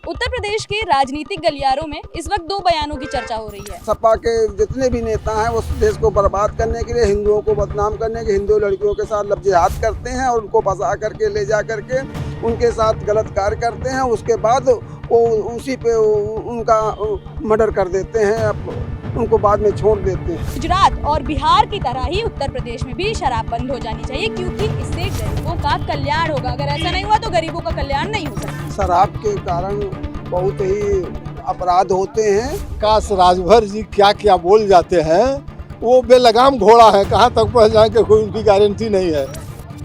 उत्तर प्रदेश के राजनीतिक गलियारों में इस वक्त दो बयानों की चर्चा हो रही है। सपा के जितने भी नेता हैं वो देश को बर्बाद करने के लिए, हिंदुओं को बदनाम करने के, हिंदू लड़कियों के साथ लफ्ज़ करते हैं और उनको फंसा करके ले जा करके उनके साथ गलत कार्य करते हैं। उसके बाद वो उसी पे उनका मर्डर कर देते हैं, उनको बाद में छोड़ देते हैं। गुजरात और बिहार की तरह ही उत्तर प्रदेश में भी शराब बंद हो जानी चाहिए, क्योंकि इससे गरीबों का कल्याण होगा। अगर ऐसा नहीं हुआ तो गरीबों का कल्याण नहीं हो सकता। शराब के कारण बहुत ही अपराध होते हैं। काश राजभर जी क्या क्या बोल जाते हैं, वो बेलगाम घोड़ा है, कहाँ तक पहुँच जाएंगे कोई उनकी गारंटी नहीं है।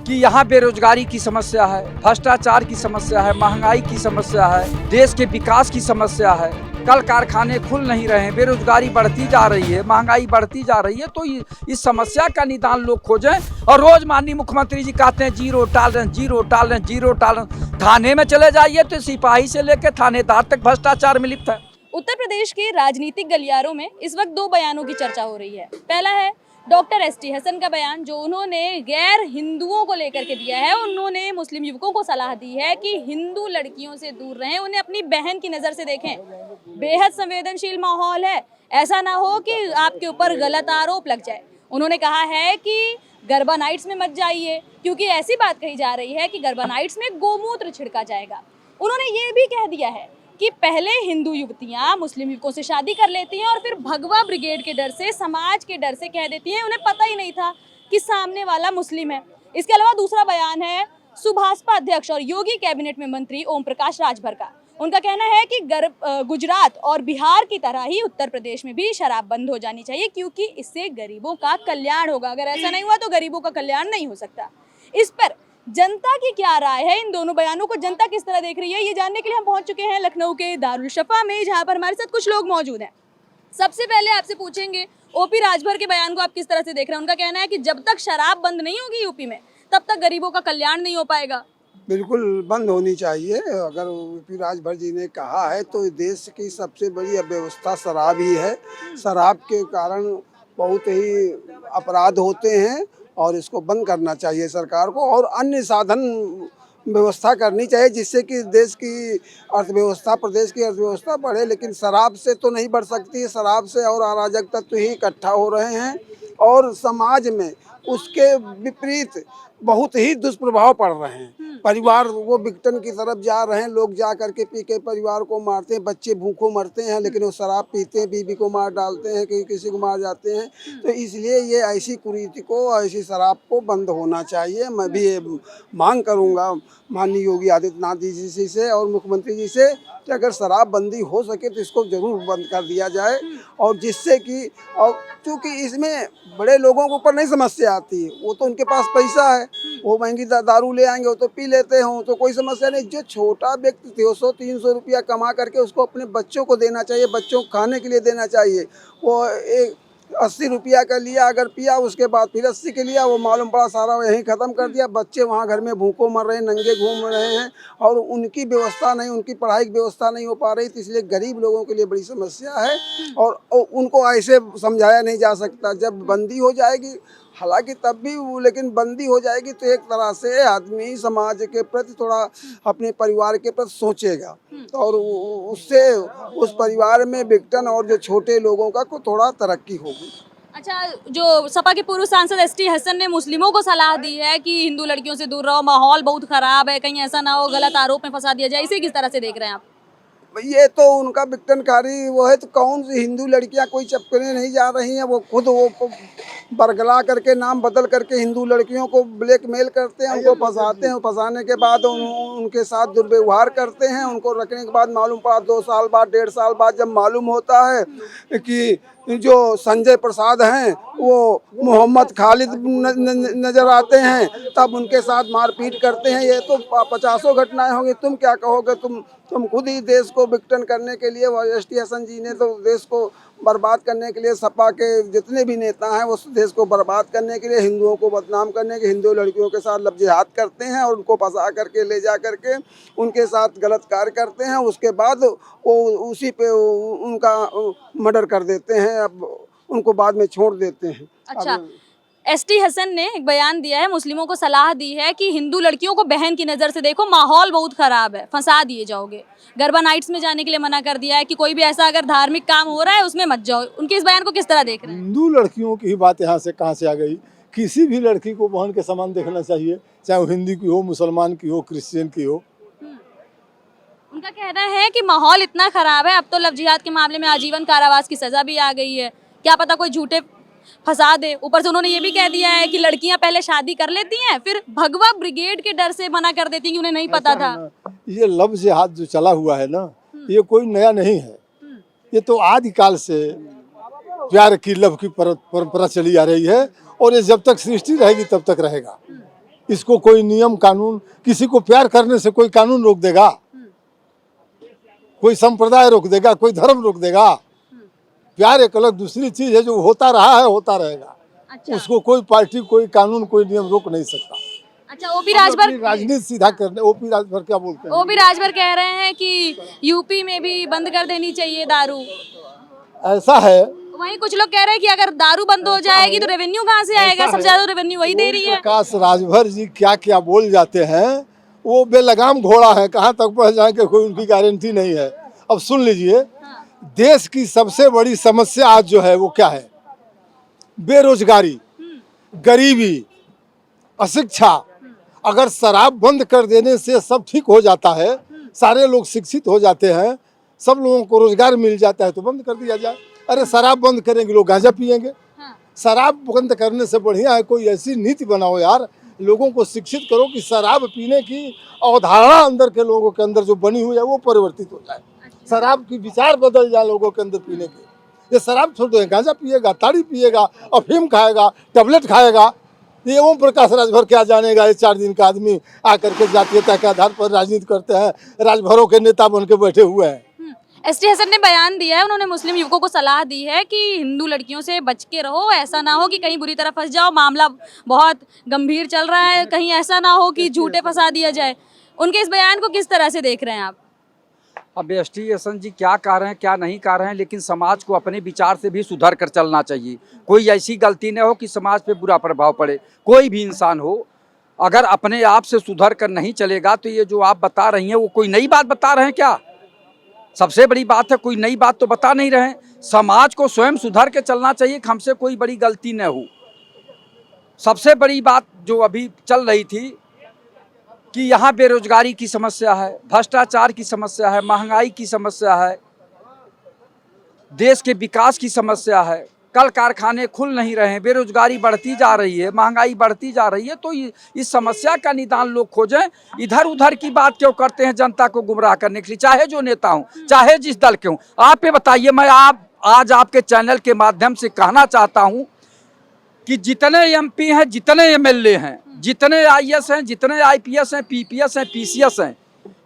कि यहाँ बेरोजगारी की समस्या है, भ्रष्टाचार की समस्या है, महंगाई की समस्या है, देश के विकास की समस्या है। कल कारखाने खुल नहीं रहे हैं, बेरोजगारी बढ़ती जा रही है, महंगाई बढ़ती जा रही है। तो इस समस्या का निदान लोग खोजें। और रोज माननीय मुख्यमंत्री जी कहते हैं zero tolerance, zero tolerance, zero tolerance. थाने में चले जाइए तो सिपाही से लेकर थानेदार तक भ्रष्टाचार में लिप्त है। उत्तर प्रदेश के राजनीतिक गलियारों में इस वक्त दो बयानों की चर्चा हो रही है। पहला है डॉक्टर एसटी हसन का बयान, जो उन्होंने गैर हिंदुओं को लेकर के दिया है। उन्होंने मुस्लिम युवकों को सलाह दी है कि हिंदू लड़कियों से दूर रहें, उन्हें अपनी बहन की नज़र से देखें। बेहद संवेदनशील माहौल है, ऐसा ना हो कि आपके ऊपर गलत आरोप लग जाए। उन्होंने कहा है कि गरबा नाइट्स में मत जाइए, क्योंकि ऐसी बात कही जा रही है कि गरबा नाइट्स में गोमूत्र छिड़का जाएगा। उन्होंने ये भी कह दिया है कि पहले हिंदू युवतियां मुस्लिम युवकों से शादी कर लेती हैं और फिर भगवा ब्रिगेड के डर से, समाज के डर से कह देती हैं, उन्हें पता ही नहीं था कि सामने वाला मुस्लिम है। इसके अलावा दूसरा बयान है सुभाषपा अध्यक्ष और योगी कैबिनेट में मंत्री ओम प्रकाश राजभर का। उनका कहना है कि गुजरात और बिहार की तरह ही उत्तर प्रदेश में भी शराब बंद हो जानी चाहिए, क्योंकि इससे गरीबों का कल्याण होगा। अगर ऐसा नहीं हुआ तो गरीबों का कल्याण नहीं हो सकता। इस पर जनता की क्या राय है, इन दोनों बयानों को जनता किस तरह देख रही है, ये जानने के लिए हम पहुंच चुके हैं लखनऊ के दारुल शफा में, जहां पर हमारे साथ कुछ लोग मौजूद हैं। सबसे पहले आपसे पूछेंगे, ओपी राजभर के बयान को आप किस तरह से देख रहे हैं? उनका कहना है कि जब तक शराब बंद नहीं होगी यूपी में, तब तक गरीबों का कल्याण नहीं हो पाएगा। बिल्कुल बंद होनी चाहिए। अगर ओपी राजभर जी ने कहा है तो देश की सबसे बड़ी अव्यवस्था शराब ही है। शराब के कारण बहुत ही अपराध होते हैं और इसको बंद करना चाहिए सरकार को, और अन्य साधन व्यवस्था करनी चाहिए जिससे कि देश की अर्थव्यवस्था, प्रदेश की अर्थव्यवस्था बढ़े। लेकिन शराब से तो नहीं बढ़ सकती है। शराब से और अराजक तत्व ही इकट्ठा हो रहे हैं और समाज में उसके विपरीत बहुत ही दुष्प्रभाव पड़ रहे हैं। परिवार वो विघटन की तरफ जा रहे हैं। लोग जा करके पी के परिवार को मारते हैं, बच्चे भूखों मरते हैं, लेकिन वो शराब पीते हैं, बीवी को मार डालते हैं, किसी को मार जाते हैं। तो इसलिए ये ऐसी कुरीति को, ऐसी शराब को बंद होना चाहिए। मैं भी ये मांग करूँगा माननीय योगी आदित्यनाथ जी से और मुख्यमंत्री जी से कि अगर शराब बंदी हो सके तो इसको जरूर बंद कर दिया जाए, और जिससे कि, और चूँकि इसमें बड़े लोगों के ऊपर नहीं समस्या आती है, वो तो उनके पास पैसा है, वो महंगी दारू ले आएंगे, वो तो पी लेते हों, तो कोई समस्या नहीं। जो छोटा व्यक्ति 200-300 रुपया कमा करके उसको अपने बच्चों को देना चाहिए, बच्चों को खाने के लिए देना चाहिए। वो 80 रुपया का लिया, अगर पिया उसके बाद फिर 80 के लिया, वो मालूम पड़ा सारा यहीं ख़त्म कर दिया। बच्चे वहाँ घर में भूखों मर रहे हैं, नंगे घूम रहे हैं, और उनकी व्यवस्था नहीं, उनकी पढ़ाई की व्यवस्था नहीं हो पा रही। तो इसलिए गरीब लोगों के लिए बड़ी समस्या है और उनको ऐसे समझाया नहीं जा सकता। जब बंदी हो जाएगी, हालांकि तब भी लेकिन बंदी हो जाएगी तो एक तरह से आदमी समाज के प्रति थोड़ा, अपने परिवार के प्रति सोचेगा, और उससे उस परिवार में विघटन और जो छोटे लोगों का को थोड़ा तरक्की होगी। अच्छा, जो सपा के पूर्व सांसद एसटी हसन ने मुस्लिमों को सलाह दी है कि हिंदू लड़कियों से दूर रहो, माहौल बहुत खराब है, कहीं ऐसा ना हो गलत आरोप में फंसा दिया जाए, इसे किस तरह से देख रहे हैं आप? ये तो उनका विघटनकारी वो है। तो कौन सी हिंदू लड़कियां कोई चपकने नहीं जा रही हैं, वो खुद वो बरगला करके, नाम बदल करके हिंदू लड़कियों को ब्लैकमेल करते हैं, उनको फंसाते हैं। फंसाने के बाद उनके साथ दुर्व्यवहार करते हैं। उनको रखने के बाद मालूम पड़ा 2 साल बाद, 1.5 साल बाद जब मालूम होता है कि जो संजय प्रसाद हैं वो मोहम्मद खालिद नजर आते हैं, तब उनके साथ मारपीट करते हैं। ये तो 50 घटनाएं होंगी। तुम क्या कहोगे? तुम खुद ही देश को विघटन करने के लिए, एसटी हसन जी ने तो देश को बर्बाद करने के लिए, सपा के जितने भी नेता हैं वो देश को बर्बाद करने के लिए, हिंदुओं को बदनाम करने के, हिंदू लड़कियों के साथ लफ्ज़ करते हैं और उनको फंसा करके ले जा करके उनके साथ गलत कार्य करते हैं। उसके बाद वो उसी पे उनका मर्डर कर देते हैं, अब उनको बाद में छोड़ देते हैं। अच्छा, एसटी हसन ने एक बयान दिया है, मुस्लिमों को सलाह दी है कि हिंदू लड़कियों को बहन की नज़र से देखो, माहौल बहुत ख़राब है, फंसा दिए जाओगे। गरबा नाइट्स में जाने के लिए मना कर दिया है कि कोई भी ऐसा अगर धार्मिक काम हो रहा है उसमें मत जाओ। उनके इस बयान को किस तरह देख रहे हैं? हिंदू लड़कियों की ही बात यहाँ से कहाँ से आ गई? किसी भी लड़की को बहन के समान देखना चाहिए, चाहे वो हिंदी की हो, मुसलमान की हो, क्रिश्चियन की हो। उनका कहना है कि माहौल इतना ख़राब है, अब तो लव जिहाद के मामले में आजीवन कारावास की सज़ा भी आ गई है, क्या पता कोई झूठे फंसा दे। ऊपर से उन्होंने ये भी कह दिया है कि लड़कियां पहले शादी कर लेती हैं, फिर भगवा ब्रिगेड के डर से मना कर देती हैं कि उन्हें नहीं पता था। ये लव जिहाद जो चला हुआ है ना, ये कोई नया नहीं है। ये तो आदिकाल से प्यार की, लव की परंपरा चली आ रही है और ये जब तक सृष्टि रहेगी तब तक रहेगा। इसको कोई नियम कानून, किसी को प्यार करने से कोई कानून रोक देगा, कोई संप्रदाय रोक देगा, कोई धर्म रोक देगा? प्यार एक अलग दूसरी चीज है, जो होता रहा है होता रहेगा। अच्छा। उसको कोई पार्टी, कोई कानून, कोई नियम रोक नहीं सकता। अच्छा, ओपी राजभर राजनीति सीधा करने, ओपी राजभर क्या बोलते हैं? ओपी राजभर कह रहे हैं कि यूपी में भी बंद कर देनी चाहिए दारू। ऐसा है, वहीं कुछ लोग कह रहे हैं कि अगर दारू बंद हो जाएगी तो रेवेन्यू कहाँ से आएगा? सबसे ज्यादा रेवेन्यू वही दे रही है। प्रकाश राजभर जी क्या क्या बोल जाते हैं, वो बेलगाम घोड़ा है, कहाँ तक पहुँच जाएंगे कोई उनकी गारंटी नहीं है। अब सुन लीजिए, देश की सबसे बड़ी समस्या आज जो है वो क्या है? बेरोजगारी, गरीबी, अशिक्षा। अगर शराब बंद कर देने से सब ठीक हो जाता है, सारे लोग शिक्षित हो जाते हैं, सब लोगों को रोजगार मिल जाता है, तो बंद कर दिया जाए। अरे शराब बंद करेंगे, लोग गांजा पिएंगे। शराब बंद करने से बढ़िया है कोई ऐसी नीति बनाओ यार, लोगों को शिक्षित करो कि शराब पीने की अवधारणा अंदर के लोगों के अंदर जो बनी हुई है वो परिवर्तित हो जाए। शराब की विचार बदल जाए लोगों के अंदर पीने के। ये शराब छोड़ दो, गांजा पिएगा, ताड़ी पिएगा, अफीम खाएगा, टैबलेट खाएगा, ये ओम प्रकाश राजभर क्या जानेगा? ये 4 दिन का आदमी आकर के जातीयता के आधार पर राजनीति करते हैं, राजभरों के नेता बन के बैठे हुए हैं। एसटी हसन ने बयान दिया है, उन्होंने मुस्लिम युवकों को सलाह दी है कि हिंदू लड़कियों से बच के रहो, ऐसा ना हो कि कहीं बुरी तरह फंस जाओ, मामला बहुत गंभीर चल रहा है, कहीं ऐसा ना हो कि झूठे फंसा दिया जाए। उनके इस बयान को किस तरह से देख रहे हैं आप? अब एसटी हसन जी क्या कह रहे हैं क्या नहीं कह रहे हैं, लेकिन समाज को अपने विचार से भी सुधर कर चलना चाहिए। कोई ऐसी गलती न हो कि समाज पे बुरा प्रभाव पड़े। कोई भी इंसान हो, अगर अपने आप से सुधर कर नहीं चलेगा तो ये जो आप बता रही हैं वो कोई नई बात बता रहे हैं क्या? सबसे बड़ी बात है, कोई नई बात तो बता नहीं रहे हैं। समाज को स्वयं सुधर के चलना चाहिए कि हमसे कोई बड़ी गलती न हो। सबसे बड़ी बात जो अभी चल रही थी कि यहाँ बेरोजगारी की समस्या है, भ्रष्टाचार की समस्या है, महंगाई की समस्या है, देश के विकास की समस्या है, कल कारखाने खुल नहीं रहे हैं, बेरोजगारी बढ़ती जा रही है, महंगाई बढ़ती जा रही है। तो इस समस्या का निदान लोग खोजें, इधर उधर की बात क्यों करते हैं जनता को गुमराह करने के लिए, चाहे जो नेता हूँ, चाहे जिस दल के हूँ। आप ये बताइए, मैं आज आपके चैनल के माध्यम से कहना चाहता हूँ कि जितने एमपी हैं, जितने एमएलए हैं, जितने आईएएस हैं, जितने आईपीएस हैं, पीपीएस हैं, पीसीएस हैं,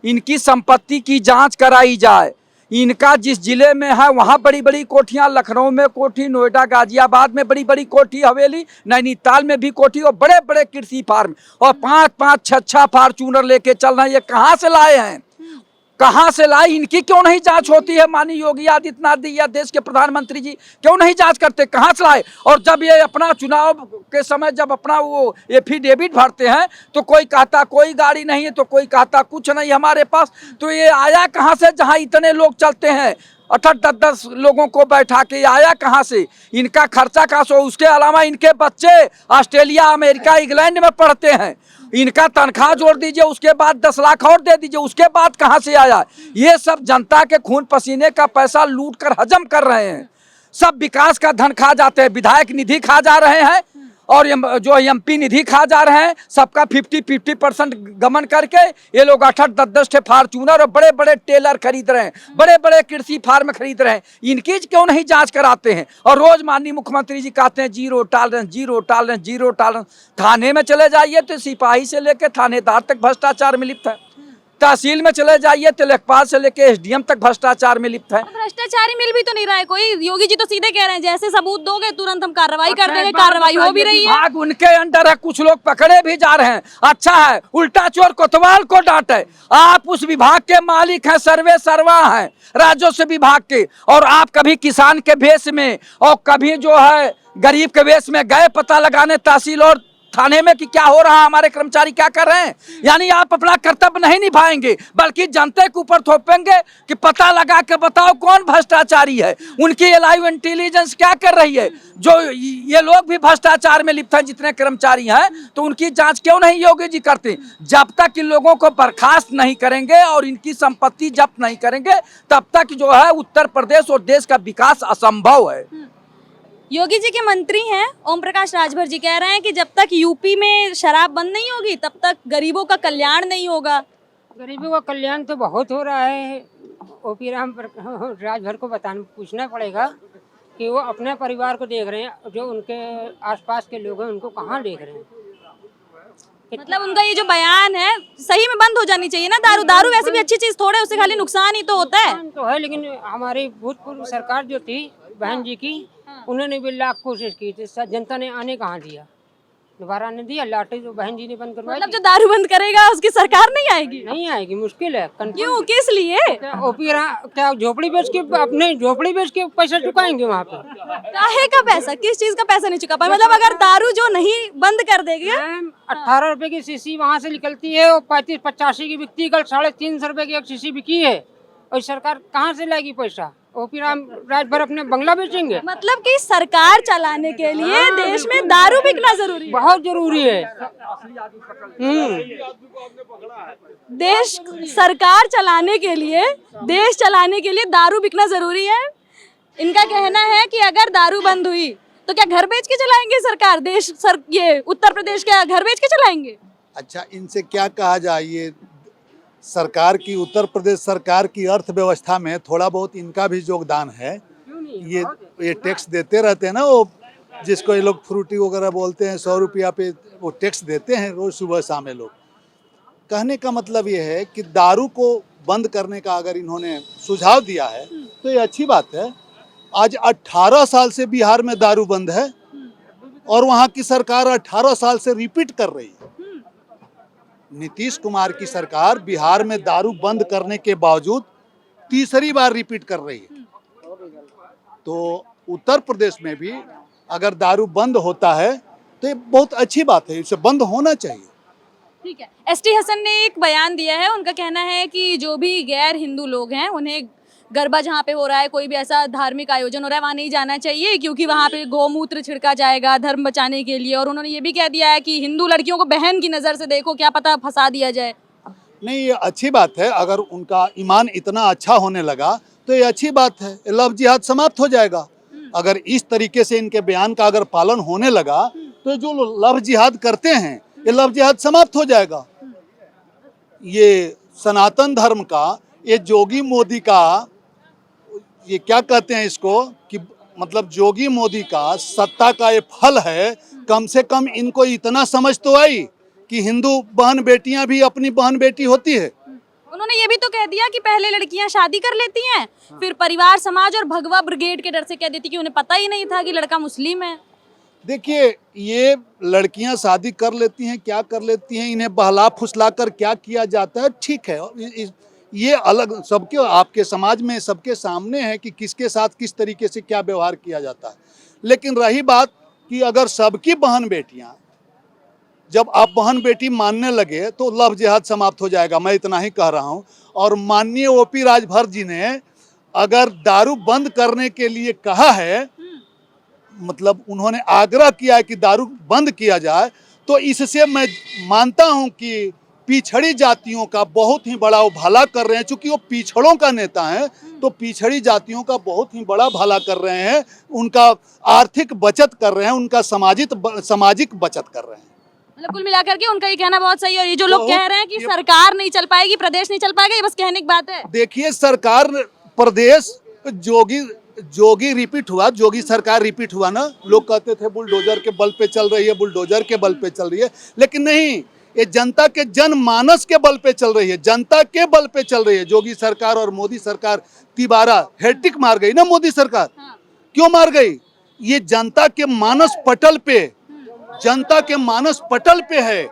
इनकी संपत्ति की जांच कराई जाए। इनका जिस जिले में है वहाँ बड़ी बड़ी कोठियाँ, लखनऊ में कोठी, नोएडा गाजियाबाद में बड़ी बड़ी कोठी हवेली, नैनीताल में भी कोठी, और बड़े बड़े कृषि फार्म, और 5-5, 6-6 फार्चूनर लेके चल रहे हैं। ये कहाँ से लाए हैं? कहाँ से लाई? इनकी क्यों नहीं जांच होती है? माननीय योगी आदित्यनाथ जी या देश के प्रधानमंत्री जी क्यों नहीं जांच करते? कहाँ से लाए? और जब ये अपना चुनाव के समय जब अपना वो एफिडेविट भरते हैं तो कोई कहता कोई गाड़ी नहीं है, तो कोई कहता कुछ नहीं हमारे पास। तो ये आया कहाँ से जहाँ इतने लोग चलते हैं? 8-10 लोगों को बैठा के आया कहाँ से? इनका खर्चा कहाँ से? उसके अलावा इनके बच्चे ऑस्ट्रेलिया, अमेरिका, इंग्लैंड में पढ़ते हैं, इनका तनख्वाह जोड़ दीजिए, उसके बाद 10 लाख और दे दीजिए, उसके बाद कहाँ से आया? ये सब जनता के खून पसीने का पैसा लूट कर हजम कर रहे हैं। सब विकास का धन खा जाते हैं, विधायक निधि खा जा रहे हैं, और जो एमपी निधि खा जा रहे हैं, सबका 50% गमन करके ये लोग 8-10 ठे फार्चूनर और बड़े बड़े टेलर खरीद रहे हैं, बड़े बड़े कृषि फार्म खरीद रहे हैं। इनकी क्यों नहीं जांच कराते हैं? और रोज माननीय मुख्यमंत्री जी कहते हैं zero tolerance, zero tolerance, zero tolerance. थाने में चले जाइए तो सिपाही से लेकर थानेदार तक भ्रष्टाचार में लिप्त है। तहसील में चले जाइए तो लेखपाल से लेके एसडीएम तक भ्रष्टाचार में लिप्त है। भ्रष्टाचारी मिल भी तो नहीं रहा है कोई। योगी जी तो सीधे कह रहे हैं जैसे सबूत दोगे तुरंत हम कार्रवाई कर देंगे, कार्रवाई हो भी रही है। विभाग उनके अंडर है, कुछ लोग पकड़े भी जा रहे हैं। अच्छा है, उल्टा चोर कोतवाल को डांटे। आप उस विभाग के मालिक हैं, सर्वे सर्वा हैं राजस्व विभाग के, और आप कभी किसान के भेष में और कभी जो है गरीब के वेश में गए पता लगाने तहसील और थाने में कि क्या हो रहा है, हमारे कर्मचारी क्या कर रहे हैं। यानी आप अपना कर्तव्य नहीं निभाएंगे बल्कि जनता के ऊपर थोपेंगे कि पता लगा के बताओ कौन भ्रष्टाचारी है, उनकी लाइव इंटेलिजेंस क्या कर रही है। जो ये लोग भी भ्रष्टाचार में लिप्त हैं जितने कर्मचारी हैं, तो उनकी जांच क्यों नहीं योगी जी करते। जब तक इन लोगों को बर्खास्त नहीं करेंगे और इनकी संपत्ति जब्त नहीं करेंगे तब तक जो है उत्तर प्रदेश और देश का विकास असंभव है। योगी जी के मंत्री हैं ओम प्रकाश राजभर जी कह रहे हैं कि जब तक यूपी में शराब बंद नहीं होगी तब तक गरीबों का कल्याण नहीं होगा। गरीबों का कल्याण तो बहुत हो रहा है। ओपी राजभर को पूछना पड़ेगा कि वो अपने परिवार को देख रहे हैं, जो उनके आसपास के लोग हैं उनको कहाँ देख रहे हैं। मतलब उनका ये जो बयान है सही में बंद हो जानी चाहिए ना। दारू वैसे भी अच्छी चीज थोड़े, उससे खाली नुकसान ही तो होता है। तो है, लेकिन हमारी भूतपूर्व सरकार जो थी बहन जी की, उन्होंने भी लाख कोशिश की थी, जनता ने आने कहाँ दिया, दोबारा ने दिया। लाठी जो बहन जी ने बंद करवाई। मतलब जो दारू बंद करेगा उसकी सरकार नहीं आएगी? नहीं आएगी, मुश्किल है। क्यों, किस लिए? क्या झोपड़ी बेच के, अपने झोपड़ी बेच के पैसा चुकाएंगे वहाँ पे? काहे का पैसा, किस चीज का पैसा नहीं चुका पाए? मतलब अगर दारू जो नहीं बंद कर देगी। 18 रुपए की शीशी वहाँ से निकलती है और 35-85 की बिकती है। कल 350 रुपए की एक शीशी बिकी है, और सरकार कहाँ से लाएगी पैसा? ओपी राजभर अपने बंगला बेचेंगे? मतलब कि सरकार चलाने के लिए देश में दारू बिकना जरूरी है। बहुत जरूरी है। देश सरकार चलाने के लिए, देश चलाने के लिए दारू बिकना जरूरी है। इनका कहना है कि अगर दारू बंद हुई तो क्या घर बेच के चलाएंगे सरकार? ये उत्तर प्रदेश क्या घर बेच के चलाएंगे? अच्छा, इनसे क्या कहा जाए। ये सरकार की, उत्तर प्रदेश सरकार की अर्थव्यवस्था में थोड़ा बहुत इनका भी योगदान है। ये टैक्स देते रहते हैं ना, वो जिसको ये लोग फ्रूटी वगैरह बोलते हैं, 100 रुपया पे वो टैक्स देते हैं रोज सुबह शाम। लोग कहने का मतलब ये है कि दारू को बंद करने का अगर इन्होंने सुझाव दिया है तो ये अच्छी बात है। आज 18 साल से बिहार में दारू बंद है और वहाँ की सरकार 18 साल से रिपीट कर रही है। नीतीश कुमार की सरकार बिहार में दारू बंद करने के बावजूद तीसरी बार रिपीट कर रही है। तो उत्तर प्रदेश में भी अगर दारू बंद होता है तो ये बहुत अच्छी बात है, इसे बंद होना चाहिए। ठीक है। एसटी हसन ने एक बयान दिया है, उनका कहना है कि जो भी गैर हिंदू लोग हैं उन्हें गरबा जहाँ पे हो रहा है, कोई भी ऐसा धार्मिक आयोजन हो रहा है, वहाँ नहीं जाना चाहिए क्योंकि वहाँ पे गौमूत्र छिड़का जाएगा धर्म बचाने के लिए। और उन्होंने ये भी कह दिया है कि हिंदू लड़कियों को बहन की नज़र से देखो, क्या पता फंसा दिया जाए। नहीं, ये अच्छी बात है। अगर उनका ईमान इतना अच्छा होने लगा तो ये अच्छी बात है। लव जिहाद समाप्त हो जाएगा। अगर इस तरीके से इनके बयान का अगर पालन होने लगा तो जो लव जिहाद करते हैं ये लव जिहाद समाप्त हो जाएगा। ये सनातन धर्म का, ये जोगी मोदी का, ये क्या कहते हैं इसको, कि मतलब जोगी मोदी का सत्ता का ये फल है। कम से कम इनको इतना समझ तो आई कि हिंदू बहन बेटियां भी अपनी बहन बेटी होती है। उन्होंने ये भी तो कह दिया कि पहले लड़कियां शादी कर लेती हैं, फिर परिवार समाज और भगवा ब्रिगेड के डर से कह देती कि उन्हें पता ही नहीं था कि लड़का मुस्लिम है। देखिए, ये लड़कियां शादी कर लेती हैं, क्या कर लेती हैं, इन्हें बहला फुसला कर क्या किया जाता है, ठीक है। ये अलग, सबके, आपके समाज में सबके सामने है कि किसके साथ किस तरीके से क्या व्यवहार किया जाता है। लेकिन रही बात कि अगर सबकी बहन बेटियां, जब आप बहन बेटी मानने लगे तो लव जिहाद समाप्त हो जाएगा, मैं इतना ही कह रहा हूं। और माननीय ओपी राजभर जी ने अगर दारू बंद करने के लिए कहा है, मतलब उन्होंने आग्रह किया है कि दारू बंद किया जाए, तो इससे मैं मानता हूं कि पिछड़ी जातियों का बहुत ही बड़ा वो भला कर रहे हैं। चूंकि वो पिछड़ों का नेता है तो पिछड़ी जातियों का बहुत ही बड़ा भला कर रहे हैं, उनका आर्थिक बचत कर रहे हैं, उनका सामाजिक बचत कर रहे हैं। मतलब कुल मिलाकर के उनका ये कहना बहुत सही है। और ये जो लोग कह रहे हैं कि सरकार नहीं चल पाएगी, प्रदेश नहीं चल पाएगा, ये बस कहने की बात है। देखिए, सरकार, प्रदेश, जोगी रिपीट हुआ, जोगी सरकार रिपीट हुआ ना। लोग कहते थे बुलडोजर के बल पे चल रही है, बुलडोजर के बल पे चल रही है, लेकिन नहीं, ये जनता के जनमानस के बल पे चल रही है, जनता के बल पे चल रही है। योगी सरकार और मोदी सरकार तिबारा हैट्रिक मार गई ना मोदी सरकार। क्यों मार गई? ये जनता के मानस पटल पे, जनता के मानस पटल पे है।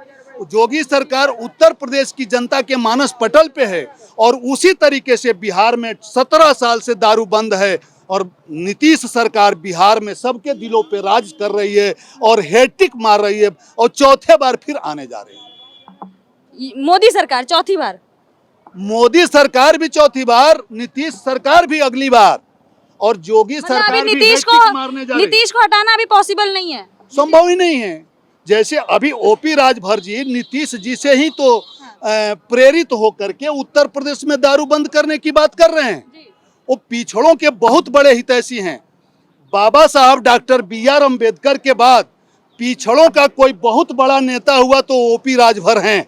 योगी सरकार उत्तर प्रदेश की जनता के मानस पटल पे है और उसी तरीके से बिहार में 17 साल से दारू बंद है और नीतीश सरकार बिहार में सबके दिलों पे राज कर रही है और हैट्रिक मार रही है और चौथे बार फिर आने जा रही है। मोदी सरकार चौथी बार, मोदी सरकार भी चौथी बार, नीतीश सरकार भी अगली बार और योगी मतलब अभी सरकार भी नीतीश हैट्रिक मारने जा रही है। नीतीश को हटाना अभी पॉसिबल नहीं है, संभव ही नहीं है। जैसे अभी ओपी राजभर जी नीतीश जी से ही तो प्रेरित होकर के उत्तर प्रदेश में दारू बंद करने की बात कर रहे हैं। वो पिछड़ों के बहुत बड़े हितैषी हैं। बाबा साहब डॉक्टर BR अम्बेडकर के बाद पिछड़ों का कोई बहुत बड़ा नेता हुआ तो ओपी राजभर हैं,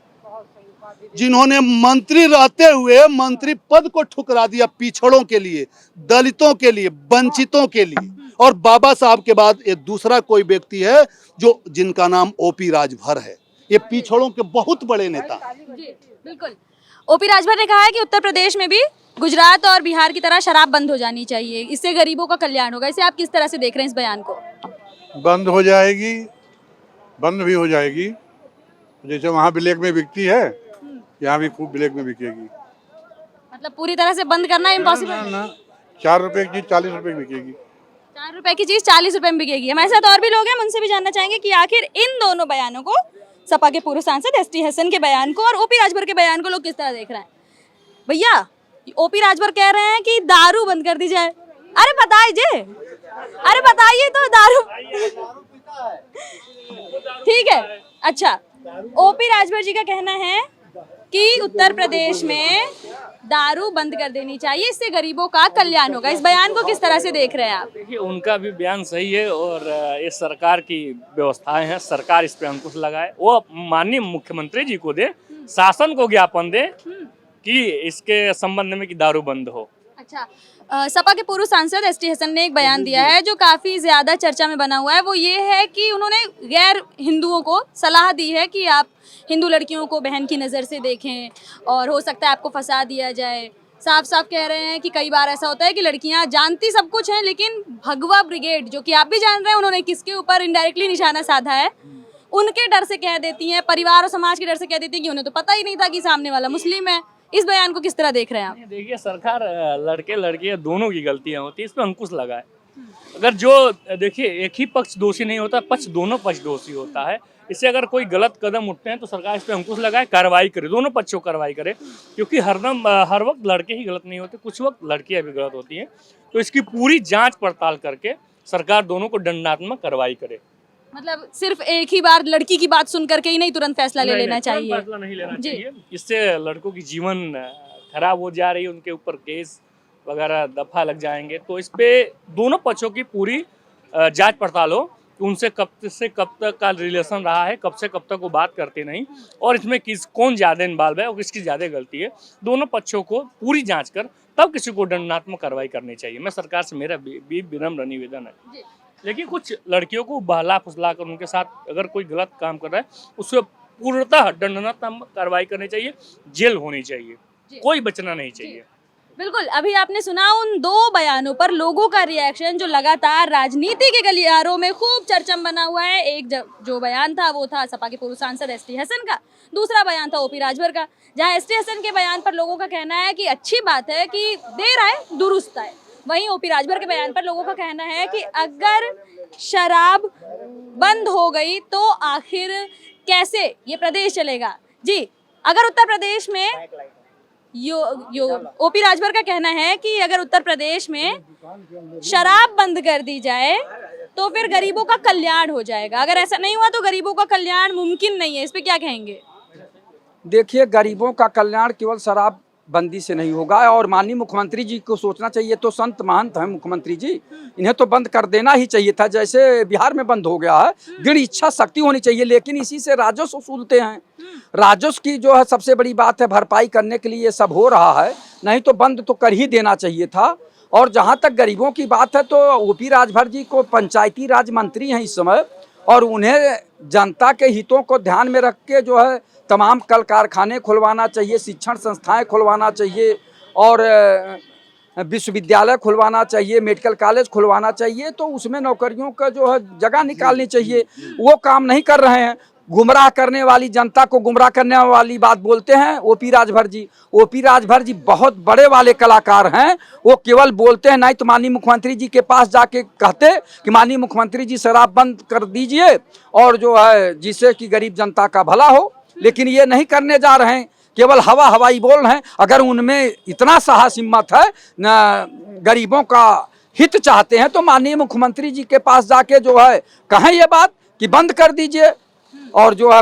जिन्होंने मंत्री रहते हुए मंत्री पद को ठुकरा दिया पिछड़ों के लिए, दलितों के लिए, वंचितों के लिए। और बाबा साहब के बाद ये दूसरा कोई व्यक्ति है जो जिनका नाम ओपी राजभर है। ये पिछड़ों के बहुत बड़े नेता। जी बिल्कुल। ओपी राजभर ने कहा है कि उत्तर प्रदेश में भी गुजरात और बिहार की तरह शराब बंद हो जानी चाहिए, इससे गरीबों का कल्याण होगा। इसे आप किस तरह से देख रहे हैं इस बयान को? बंद हो जाएगी, बंद भी हो जाएगी। जैसे वहाँ ब्लैक में बिकती है, यहाँ भी खूब ब्लैक में बिकेगी। मतलब पूरी तरह से बंद करना इम्पॉसिबल? ना 4 रुपए की चीज 40 रुपए की बिकेगी। 4 रुपए की चीज 40 रुपए में बिकेगी। हमारे साथ और भी लोग हैं, उनसे भी जानना चाहेंगे कि आखिर इन दोनों बयानों को, सपा के पूर्व सांसद ST हसन के बयान को और ओपी राजभर के बयान को लोग किस तरह देख रहे हैं? भैया, ओपी राजभर कह रहे हैं कि दारू बंद कर दी जाए। अरे बताइए, अरे बताइए तो दारू ठीक है। अच्छा, ओपी राजभर जी का कहना है कि उत्तर प्रदेश में दारू बंद कर देनी चाहिए, इससे गरीबों का कल्याण होगा। इस बयान को किस तरह से देख रहे हैं आप? देखिए, उनका भी बयान सही है और ये सरकार की व्यवस्थाएं हैं, सरकार इस पे अंकुश लगाए। वो माननीय मुख्यमंत्री जी को दे, शासन को ज्ञापन दे कि इसके संबंध में कि दारू बंद हो। अच्छा, सपा के पूर्व सांसद ST हसन ने एक बयान दिया है जो काफी ज्यादा चर्चा में बना हुआ है। वो ये है कि उन्होंने गैर हिंदुओं को सलाह दी है कि आप हिंदू लड़कियों को बहन की नज़र से देखें और हो सकता है आपको फंसा दिया जाए। साफ साफ कह रहे हैं कि कई बार ऐसा होता है कि लड़कियां जानती सब कुछ हैं, लेकिन भगवा ब्रिगेड, जो कि आप भी जान रहे हैं उन्होंने किसके ऊपर इनडायरेक्टली निशाना साधा है, उनके डर से कह देती हैं, परिवार और समाज के डर से कह देती हैं कि उन्हें तो पता ही नहीं था कि सामने वाला मुस्लिम है। इस बयान को किस तरह देख रहे हैं आप? देखिए, सरकार लड़के लड़कियां दोनों की गलतियां होती है, इस पर अंकुश लगाए। अगर जो देखिए, एक ही पक्ष दोषी नहीं होता, दोनों पक्ष दोषी होता है। इससे अगर कोई गलत कदम उठते हैं तो सरकार इस पर अंकुश लगाए, कार्रवाई करे, दोनों पक्षों को कार्रवाई करे, क्योंकि हर वक्त लड़के ही गलत नहीं होते, कुछ वक्त लड़कियां भी गलत होती हैं। तो इसकी पूरी जांच पड़ताल करके सरकार दोनों को दंडात्मक कार्रवाई करे। मतलब सिर्फ एक ही बार लड़की की बात सुन करके ही नहीं तुरंत फैसला ले लेना चाहिए? फैसला नहीं लेना चाहिए, इससे लड़कों की जीवन खराब हो जा रही है, उनके ऊपर केस वगैरह दफा लग जाएंगे। तो इस पे दोनों पक्षों की पूरी जांच पड़ताल हो कि उनसे कब से कब तक का रिलेशन रहा है, कब से कब तक वो बात करते नहीं, और इसमें कौन ज़्यादा इन्वॉल्व है और किसकी ज़्यादा गलती है। दोनों पक्षों को पूरी जांच कर तब किसी को दंडात्मक कार्रवाई करनी चाहिए। मैं सरकार से मेरा भी विनम्र निवेदन है। लेकिन कुछ लड़कियों को बहला फुसला कर उनके साथ अगर कोई गलत काम कर रहा है, उससे पूर्णतः दंडात्मक कार्रवाई करनी चाहिए, जेल होनी चाहिए, कोई बचना नहीं चाहिए। बिल्कुल। अभी आपने सुना उन दो बयानों पर लोगों का रिएक्शन, जो लगातार राजनीति के गलियारों में खूब चर्चा में बना हुआ है। एक जो बयान था वो था सपा के पूर्व सांसद ST हसन का, दूसरा बयान था ओपी राजभर का, जहां ST हसन के बयान पर लोगों का कहना है कि अच्छी बात है कि देर आए दुरुस्त आए। वहीं ओपी राजभर के बयान पर लोगों का कहना है कि अगर शराब बंद हो गई तो आखिर कैसे ये प्रदेश चलेगा। जी, अगर उत्तर प्रदेश में ओपी राजभर का कहना है कि अगर उत्तर प्रदेश में शराब बंद कर दी जाए तो फिर गरीबों का कल्याण हो जाएगा। अगर ऐसा नहीं हुआ तो गरीबों का कल्याण मुमकिन नहीं है। इस पे क्या कहेंगे? देखिए, गरीबों का कल्याण केवल शराब बंदी से नहीं होगा और माननीय मुख्यमंत्री जी को सोचना चाहिए। तो संत महंत हैं मुख्यमंत्री जी, इन्हें तो बंद कर देना ही चाहिए था, जैसे बिहार में बंद हो गया है। दृढ़ इच्छा शक्ति होनी चाहिए, लेकिन इसी से राजस्व वसूलते हैं। राजस्व की जो है सबसे बड़ी बात है, भरपाई करने के लिए ये सब हो रहा है, नहीं तो बंद तो कर ही देना चाहिए था। और जहाँ तक गरीबों की बात है तो ओपी राजभर जी को पंचायती राज मंत्री हैं इस समय, और उन्हें जनता के हितों को ध्यान में रख के जो है तमाम कल कारखाने खुलवाना चाहिए, शिक्षण संस्थाएं खुलवाना चाहिए और विश्वविद्यालय खुलवाना चाहिए, मेडिकल कॉलेज खुलवाना चाहिए। तो उसमें नौकरियों का जो है जगह निकालनी चाहिए, वो काम नहीं कर रहे हैं। गुमराह करने वाली, जनता को गुमराह करने वाली बात बोलते हैं ओपी राजभर जी। ओपी राजभर जी बहुत बड़े वाले कलाकार हैं। वो केवल बोलते हैं, नहीं तो माननीय मुख्यमंत्री जी के पास जाके कहते कि माननीय मुख्यमंत्री जी शराब बंद कर दीजिए और जो है जिससे कि गरीब जनता का भला हो, लेकिन ये नहीं करने जा रहे हैं, केवल हवाई बोल रहे हैं। अगर उनमें इतना साहस हिम्मत है न गरीबों का हित चाहते हैं तो माननीय मुख्यमंत्री जी के पास जाके जो है कहें ये बात कि बंद कर दीजिए और जो है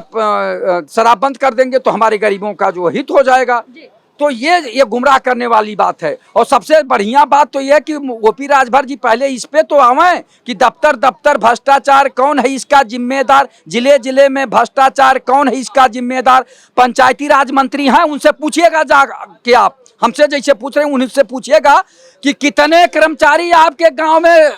शराब बंद कर देंगे तो हमारे गरीबों का जो हित हो जाएगा। तो ये गुमराह करने वाली बात है। और सबसे बढ़िया बात तो ये है कि ओपी राजभर जी पहले इस पे तो आवे कि दफ्तर भ्रष्टाचार कौन है इसका जिम्मेदार, जिले जिले में भ्रष्टाचार कौन है इसका जिम्मेदार। पंचायती राज मंत्री हैं, उनसे पूछिएगा जा कि आप हमसे जैसे पूछ रहे हैं उनसे पूछिएगा कि कितने कर्मचारी आपके गाँव में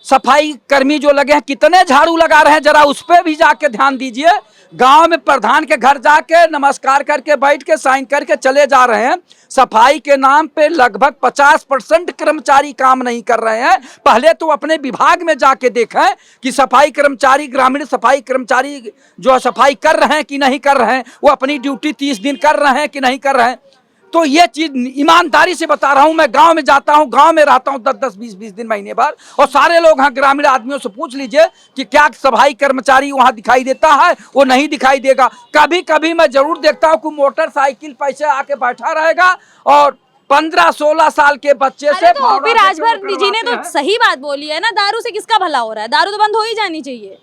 सफाई कर्मी जो लगे हैं कितने झाड़ू लगा रहे हैं, जरा उस पर भी जाके ध्यान दीजिए। गांव में प्रधान के घर जाके नमस्कार करके बैठ के साइन करके चले जा रहे हैं। सफाई के नाम पे लगभग 50% कर्मचारी काम नहीं कर रहे हैं। पहले तो अपने विभाग में जाके देखें कि सफाई कर्मचारी, ग्रामीण सफाई कर्मचारी जो सफाई कर रहे हैं कि नहीं कर रहे हैं, वो अपनी ड्यूटी 30 दिन कर रहे हैं कि नहीं कर रहे हैं। तो ये चीज ईमानदारी से बता रहा हूं, मैं गांव में जाता हूं, गांव में रहता हूं 10-10, 20-20 दिन, महीने भर, और सारे लोग हैं ग्रामीण आदमियों से पूछ लीजिए कि क्या सफाई कर्मचारी वहां दिखाई देता है, वो नहीं दिखाई देगा। कभी कभी मैं जरूर देखता हूं कि मोटरसाइकिल पैसे आके बैठा रहेगा और 15-16 साल के बच्चे से। तो ओपी राजभर जी ने तो सही बात बोली है ना, दारू से किसका भला हो रहा है? दारू तो बंद हो ही जानी चाहिए।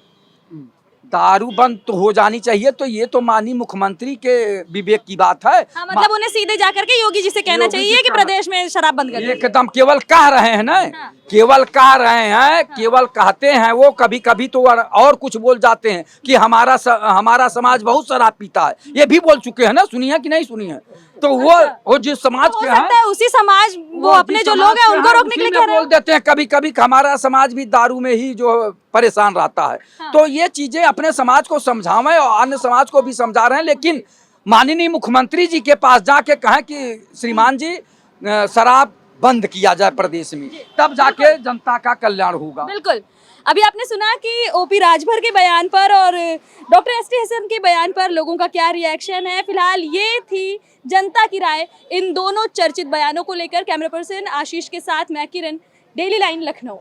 दारू बंद तो हो जानी चाहिए, तो ये तो माननीय मुख्यमंत्री के विवेक की बात है। हाँ, मतलब उन्हें सीधे जाकर के योगी जी से कहना चाहिए कि प्रदेश में शराब बंद कर दीजिए। एकदम केवल कह रहे हैं ना, केवल कह रहे हैं, केवल कहते हैं वो। कभी कभी तो और कुछ बोल जाते हैं कि हमारा समाज बहुत शराब पीता है, ये भी बोल चुके हैं ना। सुनी है कि नहीं सुनी है? तो वो जिस समाज के हैं उसी समाज, वो अपने जो लोग हैं उनको रोकने के लिए कह रहे हैं। बोल देते हैं कभी कभी हमारा समाज भी दारू में ही जो परेशान रहता है। तो ये चीजें अपने समाज को समझावें और अन्य समाज को भी समझा रहे हैं। लेकिन माननीय मुख्यमंत्री जी के पास जाके कहें कि श्रीमान जी शराब बंद किया जाए प्रदेश में, तब जाके जनता का कल्याण होगा। बिल्कुल। अभी आपने सुना कि ओपी राजभर के बयान पर और डॉक्टर एसटी हसन के बयान पर लोगों का क्या रिएक्शन है। फिलहाल ये थी जनता की राय इन दोनों चर्चित बयानों को लेकर। कैमरा पर्सन आशीष के साथ मैं किरण, डेली लाइन लखनऊ।